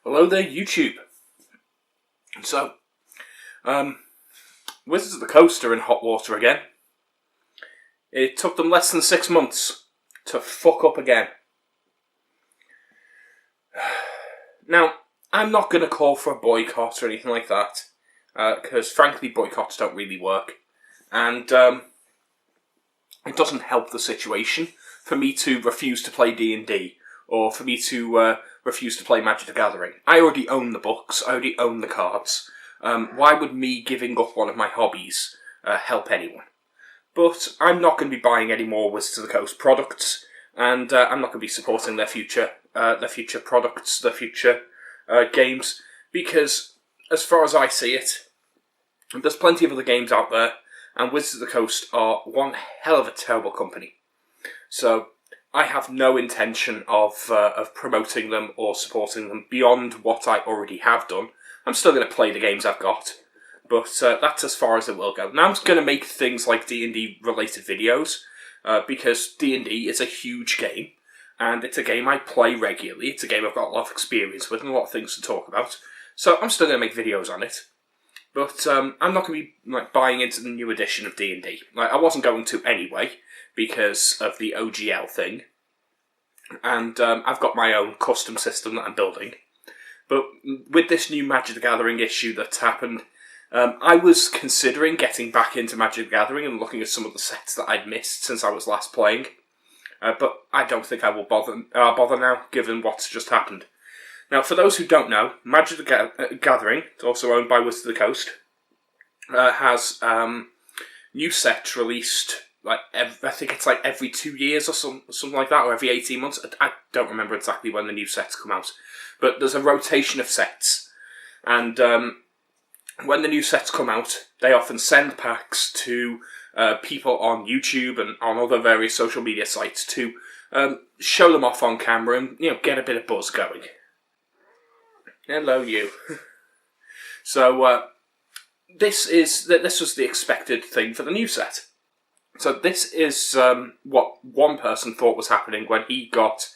Hello there, YouTube. So, Wizards of the Coast are in hot water again. It took them less than 6 months to fuck up again. Now, I'm not going to call for a boycott or anything like that, because frankly boycotts don't really work, and it doesn't help the situation for me to refuse to play D&D, or for me to refuse to play Magic the Gathering. I already own the books, I already own the cards. Why would me giving up one of my hobbies help anyone? But I'm not going to be buying any more Wizards of the Coast products, and I'm not going to be supporting their future products, their future games, because as far as I see it, there's plenty of other games out there, and Wizards of the Coast are one hell of a terrible company. So I have no intention of promoting them or supporting them beyond what I already have done. I'm still going to play the games I've got, but that's as far as it will go. Now I'm going to make things like D&D related videos, because D&D is a huge game, and it's a game I play regularly. It's a game I've got a lot of experience with and a lot of things to talk about. So I'm still going to make videos on it, but I'm not going to be buying into the new edition of D&D. I wasn't going to anyway, because of the OGL thing, and I've got my own custom system that I'm building. But with this new Magic the Gathering issue that's happened, I was considering getting back into Magic the Gathering and looking at some of the sets that I'd missed since I was last playing, but I don't think I will bother now, given what's just happened. Now, for those who don't know, Magic the Gathering, also owned by Wizards of the Coast, has new sets released. I think it's every 2 years or something like that, or every 18 months. I don't remember exactly when the new sets come out. But there's a rotation of sets. And when the new sets come out, they often send packs to people on YouTube and on other various social media sites to show them off on camera and get a bit of buzz going. Hello, you. So this was the expected thing for the new set. So this is what one person thought was happening when he got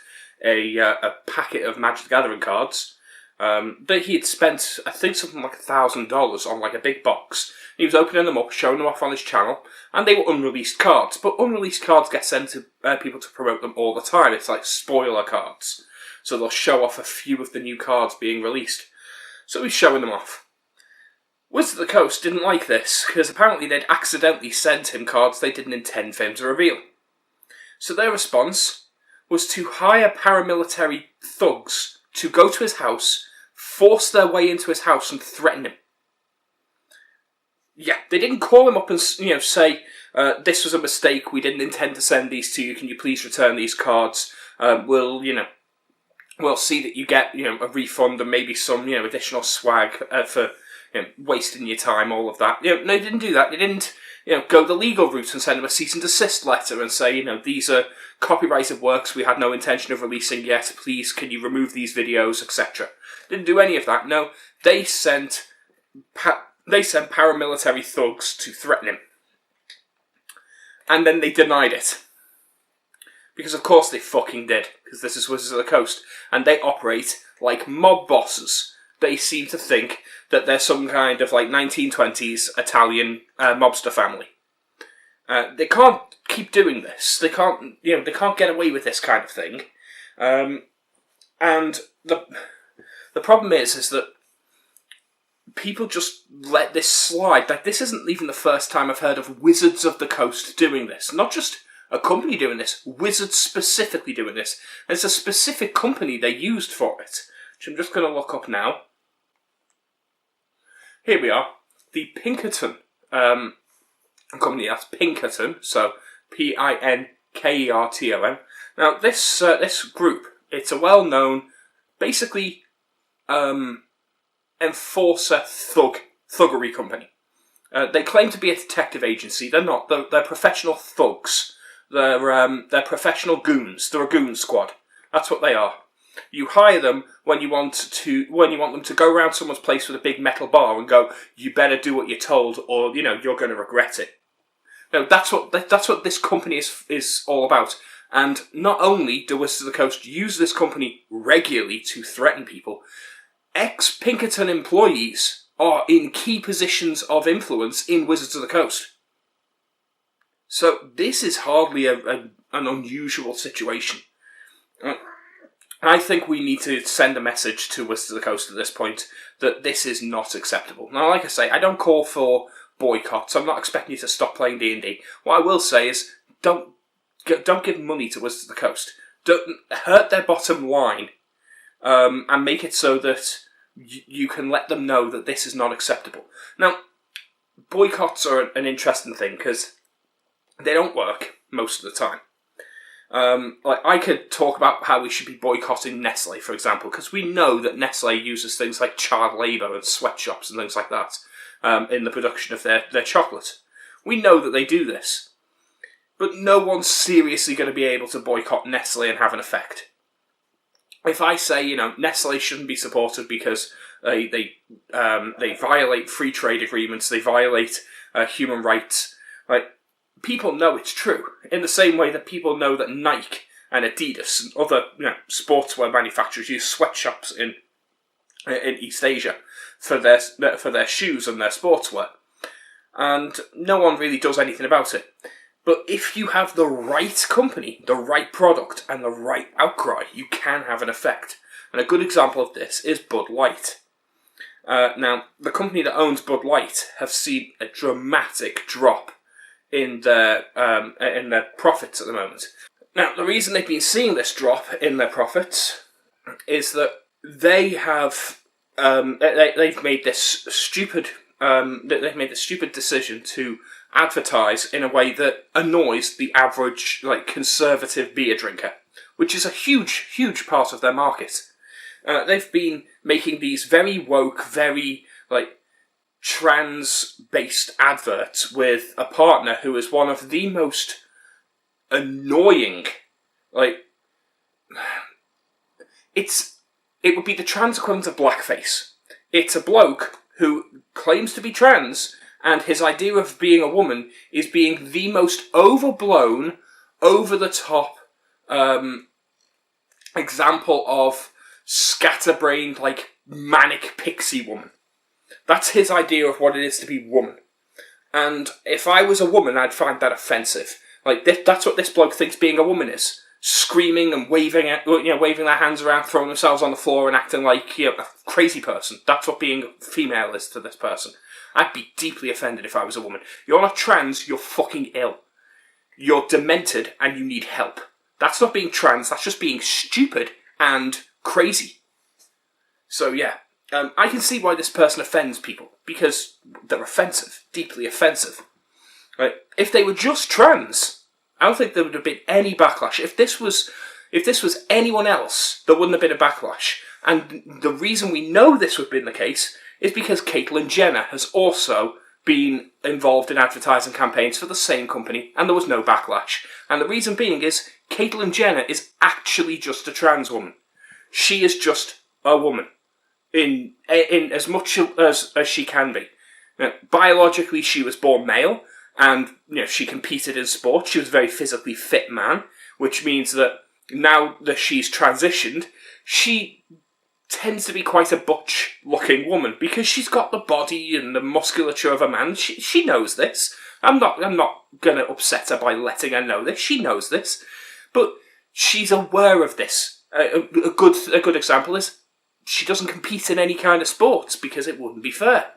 a packet of Magic the Gathering cards that he had spent, I think, something like $1,000 on a big box. He was opening them up, showing them off on his channel, and they were unreleased cards. But unreleased cards get sent to people to promote them all the time. It's like spoiler cards. So they'll show off a few of the new cards being released. So he's showing them off. Wizards of the Coast didn't like this, because apparently they'd accidentally sent him cards they didn't intend for him to reveal. So their response was to hire paramilitary thugs to go to his house, force their way into his house and threaten him. Yeah, they didn't call him up and say, this was a mistake, we didn't intend to send these to you, can you please return these cards, we'll see that you get a refund and maybe some additional swag for wasting your time, all of that. No, they didn't do that. They didn't, go the legal route and send them a cease and desist letter and say, these are copyrighted works we had no intention of releasing yet. Please, can you remove these videos, etc. Didn't do any of that. No, they sent paramilitary thugs to threaten him, and then they denied it. Because of course they fucking did. Because this is Wizards of the Coast, and they operate like mob bosses. They seem to think that they're some kind of 1920s Italian mobster family. They can't keep doing this. They can't, they can't get away with this kind of thing. And the problem is that people just let this slide. This isn't even the first time I've heard of Wizards of the Coast doing this. Not just a company doing this, Wizards specifically doing this. There's a specific company they used for it, which I'm just going to look up now. Here we are, the Pinkerton company. That's Pinkerton, so Pinkerton. Now this group, it's a well-known, basically enforcer thuggery company. They claim to be a detective agency. They're not. They're professional thugs. They're professional goons. They're a goon squad. That's what they are. You hire them when you want them to go around someone's place with a big metal bar and go, you better do what you're told, or you're going to regret it. No, that's what this company is all about. And not only do Wizards of the Coast use this company regularly to threaten people, ex-Pinkerton employees are in key positions of influence in Wizards of the Coast. So this is hardly an unusual situation. I think we need to send a message to Wizards of the Coast at this point that this is not acceptable. Now, like I say, I don't call for boycotts. I'm not expecting you to stop playing D&D. What I will say is, don't give money to Wizards of the Coast. Don't hurt their bottom line, and make it so that you can let them know that this is not acceptable. Now, boycotts are an interesting thing because they don't work most of the time. Like I could talk about how we should be boycotting Nestle, for example, because we know that Nestle uses things like child labour and sweatshops and things like that in the production of their chocolate. We know that they do this. But no one's seriously going to be able to boycott Nestle and have an effect. If I say, Nestle shouldn't be supported because they violate free trade agreements, they violate human rights, like, people know it's true, in the same way that people know that Nike and Adidas and other sportswear manufacturers use sweatshops in East Asia for their shoes and their sportswear. And no one really does anything about it. But if you have the right company, the right product, and the right outcry, you can have an effect. And a good example of this is Bud Light. Now, the company that owns Bud Light have seen a dramatic drop in their profits at the moment. Now, the reason they've been seeing this drop in their profits is that they have they've made this stupid decision to advertise in a way that annoys the average conservative beer drinker, which is a huge part of their market. They've been making these very woke, very trans-based adverts with a partner who is one of the most annoying, it would be the trans equivalent of blackface. It's a bloke who claims to be trans, and his idea of being a woman is being the most overblown, over-the-top example of scatterbrained, manic pixie woman. That's his idea of what it is to be woman. And if I was a woman, I'd find that offensive. That's what this bloke thinks being a woman is. Screaming and waving their hands around, throwing themselves on the floor and acting like a crazy person. That's what being female is to this person. I'd be deeply offended if I was a woman. You're not trans, you're fucking ill. You're demented and you need help. That's not being trans, that's just being stupid and crazy. So yeah. I can see why this person offends people, because they're offensive, deeply offensive. If they were just trans, I don't think there would have been any backlash. If this was anyone else, there wouldn't have been a backlash. And the reason we know this would have been the case is because Caitlyn Jenner has also been involved in advertising campaigns for the same company, and there was no backlash. And the reason being is Caitlyn Jenner is actually just a trans woman. She is just a woman. In as much as she can be. Biologically, she was born male, and she competed in sport. She was a very physically fit man, which means that now that she's transitioned, she tends to be quite a butch-looking woman because she's got the body and the musculature of a man. She knows this. I'm not going to upset her by letting her know this. She knows this, but she's aware of this. A good example is, she doesn't compete in any kind of sports because it wouldn't be fair.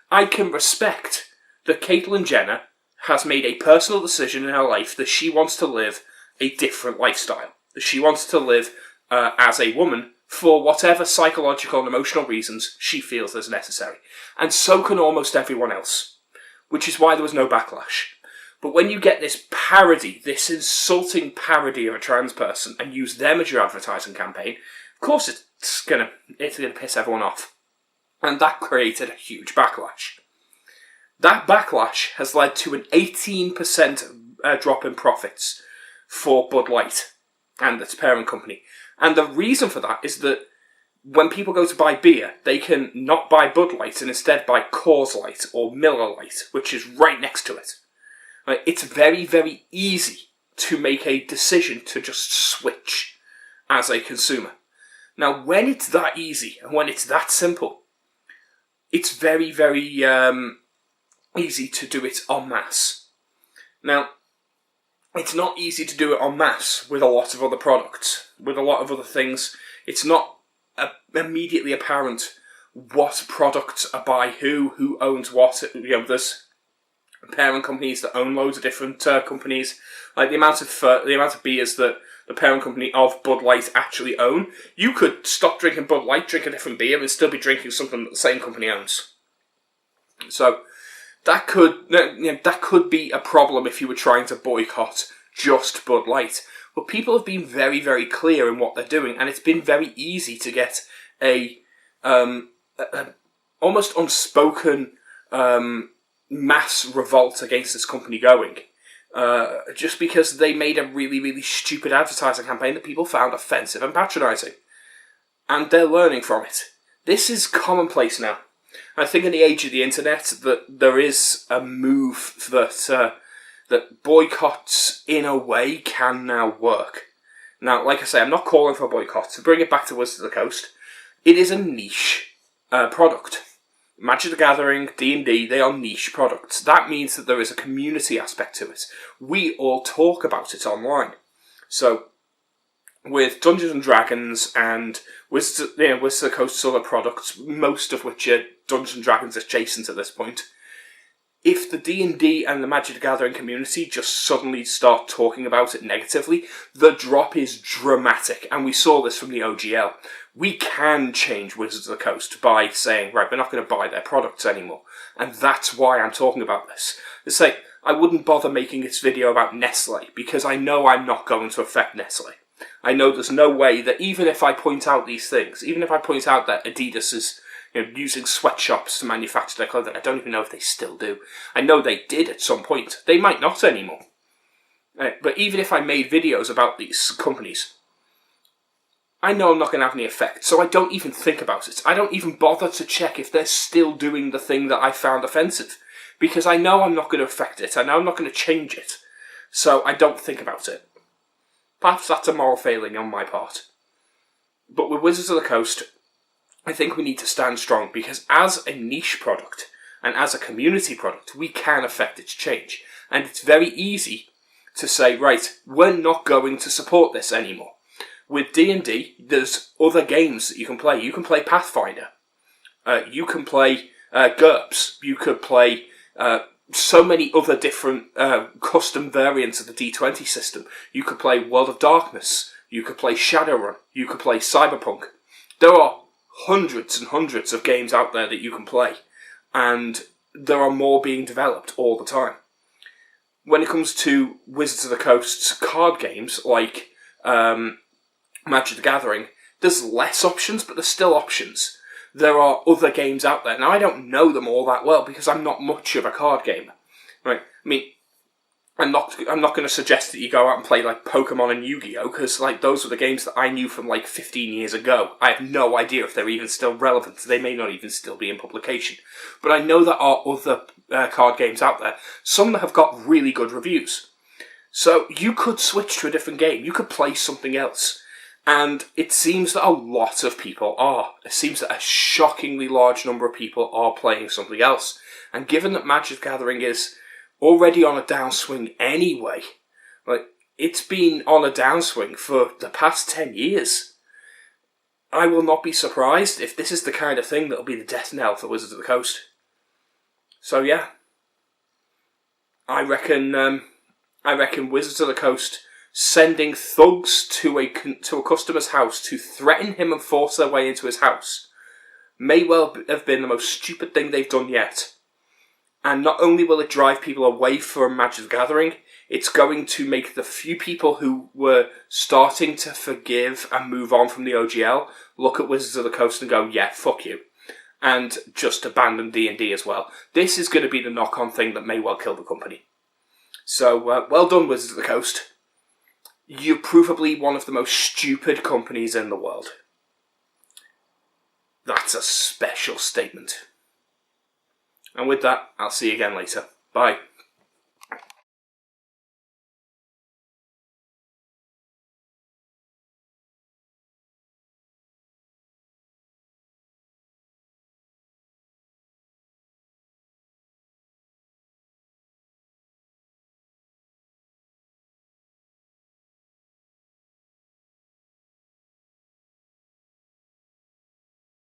I can respect that Caitlyn Jenner has made a personal decision in her life that she wants to live a different lifestyle. That she wants to live as a woman for whatever psychological and emotional reasons she feels is necessary. And so can almost everyone else. Which is why there was no backlash. But when you get this parody, this insulting parody of a trans person, and use them as your advertising campaign, of course it's gonna piss everyone off. And that created a huge backlash. That backlash has led to an 18% drop in profits for Bud Light and its parent company. And the reason for that is that when people go to buy beer, they can not buy Bud Light and instead buy Coors Light or Miller Light, which is right next to it. It's very, very easy to make a decision to just switch as a consumer. Now, when it's that easy and when it's that simple, it's very, very easy to do it en masse. Now, it's not easy to do it en masse with a lot of other products, with a lot of other things. It's not immediately apparent what products are by who owns what. There's parent companies that own loads of different companies. Like the amount of beers that the parent company of Bud Light actually own. You could stop drinking Bud Light, drink a different beer, and still be drinking something that the same company owns. So that could be a problem if you were trying to boycott just Bud Light. But people have been very, very clear in what they're doing, and it's been very easy to get a almost unspoken mass revolt against this company going. Just because they made a really, really stupid advertising campaign that people found offensive and patronising. And they're learning from it. This is commonplace now. I think in the age of the internet that there is a move that boycotts in a way can now work. Now, like I say, I'm not calling for a boycott. To bring it back to Wizards of the Coast, it is a niche product. Magic the Gathering, D&D, they are niche products. That means that there is a community aspect to it. We all talk about it online. So, with Dungeons and Dragons and Wizards of the Coast's other products, most of which are Dungeons and Dragons adjacent at this point, if the D&D and the Magic the Gathering community just suddenly start talking about it negatively, the drop is dramatic, and we saw this from the OGL. We can change Wizards of the Coast by saying, right, we're not going to buy their products anymore, and that's why I'm talking about this. Let's say, I wouldn't bother making this video about Nestle, because I know I'm not going to affect Nestle. I know there's no way that even if I point out these things, even if I point out that Adidas is using sweatshops to manufacture their clothing, I don't even know if they still do. I know they did at some point. They might not anymore. But even if I made videos about these companies, I know I'm not going to have any effect, so I don't even think about it. I don't even bother to check if they're still doing the thing that I found offensive, because I know I'm not going to affect it. I know I'm not going to change it, so I don't think about it. Perhaps that's a moral failing on my part. But with Wizards of the Coast, I think we need to stand strong, because as a niche product and as a community product, we can affect its change. And it's very easy to say, right, we're not going to support this anymore. With D&D, there's other games that you can play. You can play Pathfinder. You can play GURPS. You could play so many other different custom variants of the D20 system. You could play World of Darkness. You could play Shadowrun. You could play Cyberpunk. There are hundreds and hundreds of games out there that you can play, and there are more being developed all the time. When it comes to Wizards of the Coast's card games, like Magic the Gathering, there's less options, but there's still options. There are other games out there. Now, I don't know them all that well, because I'm not much of a card gamer. Right? I mean, I'm not going to suggest that you go out and play like Pokemon and Yu-Gi-Oh, because like those were the games that I knew from like 15 years ago. I have no idea if they're even still relevant. They may not even still be in publication. But I know there are other card games out there. Some that have got really good reviews. So you could switch to a different game. You could play something else. And it seems that a lot of people are. It seems that a shockingly large number of people are playing something else. And given that Magic the Gathering is already on a downswing anyway, like, it's been on a downswing for the past 10 years. I will not be surprised if this is the kind of thing that'll be the death knell for Wizards of the Coast. So yeah, I reckon Wizards of the Coast sending thugs to a customer's house to threaten him and force their way into his house may well have been the most stupid thing they've done yet. And not only will it drive people away from Magic the Gathering, it's going to make the few people who were starting to forgive and move on from the OGL look at Wizards of the Coast and go, yeah, fuck you. And just abandon D&D as well. This is going to be the knock-on thing that may well kill the company. So, well done, Wizards of the Coast. You're provably one of the most stupid companies in the world. That's a special statement. And with that, I'll see you again later. Bye.